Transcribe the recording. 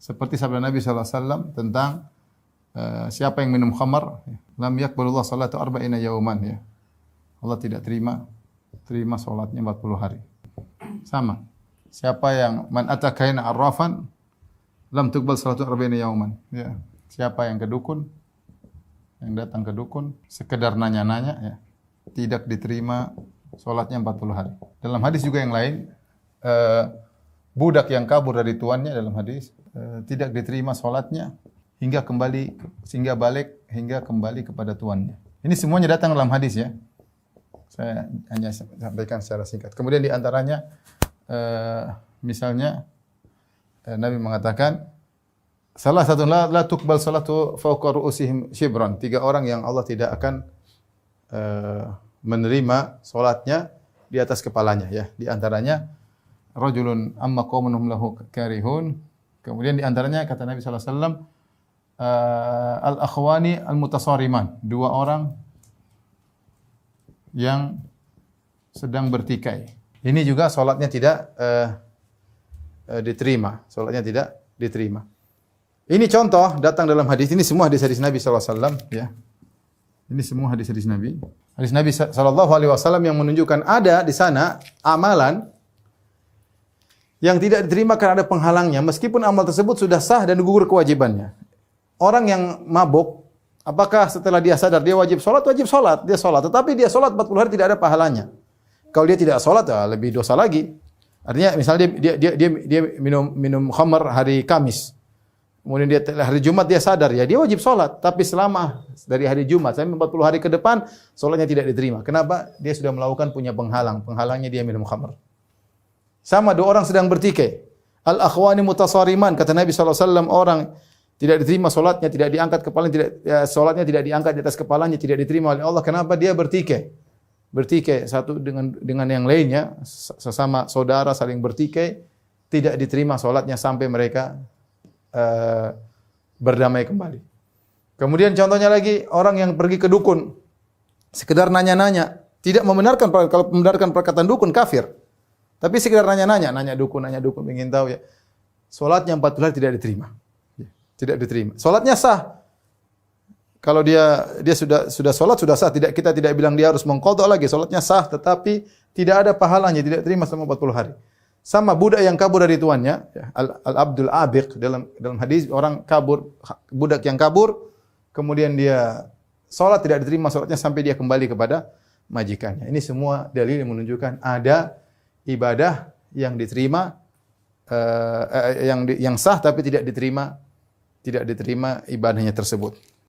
Seperti sabda Nabi sallallahu alaihi wasallam tentang siapa yang minum khamar, lam yaqbalullah salatu arba'ina yauman ya. Allah tidak terima salatnya 40 hari. Sama. Siapa yang man atakaina arrafan lam tuqbal salatu arba'ina yauman ya. Siapa yang ke dukun, yang datang ke dukun sekedar nanya-nanya ya, tidak diterima salatnya 40 hari. Dalam hadis juga yang lain, budak yang kabur dari tuannya dalam hadis tidak diterima salatnya hingga kembali kepada tuannya. Ini semuanya datang dalam hadis ya. Saya hanya sampaikan secara singkat. Kemudian di antaranya misalnya Nabi mengatakan salah satu la tuqbal salatu fawqa ru'usihim shibran. 3 orang yang Allah tidak akan menerima salatnya di atas kepalanya ya. Di antaranya rajulun amma qaumun lahu karihun. Kemudian di antaranya kata Nabi sallallahu alaihi wasallam al-akhwani al-mutasariman, 2 orang yang sedang bertikai. Ini juga salatnya tidak diterima. Salatnya tidak diterima. Ini contoh datang dalam hadis. Ini semua hadis-hadis Nabi sallallahu alaihi wasallam ya. Ini semua hadis-hadis Nabi. Hadis Nabi sallallahu alaihi wasallam yang menunjukkan ada di sana amalan yang tidak diterima karena ada penghalangnya meskipun amal tersebut sudah sah dan gugur kewajibannya. Orang yang mabuk, apakah setelah dia sadar dia wajib salat, dia salat, tetapi dia salat 40 hari tidak ada pahalanya. Kalau dia tidak salat, lebih dosa lagi. Artinya misalnya dia minum khamar hari Kamis. Kemudian dia hari Jumat dia sadar ya, dia wajib salat, tapi selama dari hari Jumat sampai 40 hari ke depan salatnya tidak diterima. Kenapa? Dia sudah melakukan punya penghalang. Penghalangnya dia minum khamar. Sama 2 orang sedang bertikai. Al-akhwani mutasariman, kata Nabi sallallahu alaihi wasallam, orang tidak diterima salatnya, tidak diangkat kepalanya, salatnya tidak diangkat di atas kepalanya, tidak diterima oleh Allah. Kenapa? Dia bertikai. Bertikai satu dengan yang lainnya, sesama saudara saling bertikai, tidak diterima salatnya sampai mereka berdamai kembali. Kemudian contohnya lagi orang yang pergi ke dukun, sekedar nanya-nanya, tidak membenarkan, kalau membenarkan perkataan dukun kafir. Tapi sekedar nanya dukun ingin tahu ya. Salatnya 40 hari tidak diterima. Tidak diterima. Salatnya sah. Kalau dia sudah salat sudah sah, kita tidak bilang dia harus mengqadha lagi. Salatnya sah tetapi tidak ada pahalanya, tidak terima selama 40 hari. Sama budak yang kabur dari tuannya, al-abdul abiq, dalam hadis orang kabur, budak yang kabur, kemudian dia salat tidak diterima salatnya sampai dia kembali kepada majikannya. Ini semua dalil yang menunjukkan ada ibadah yang diterima yang sah tapi tidak diterima ibadahnya tersebut.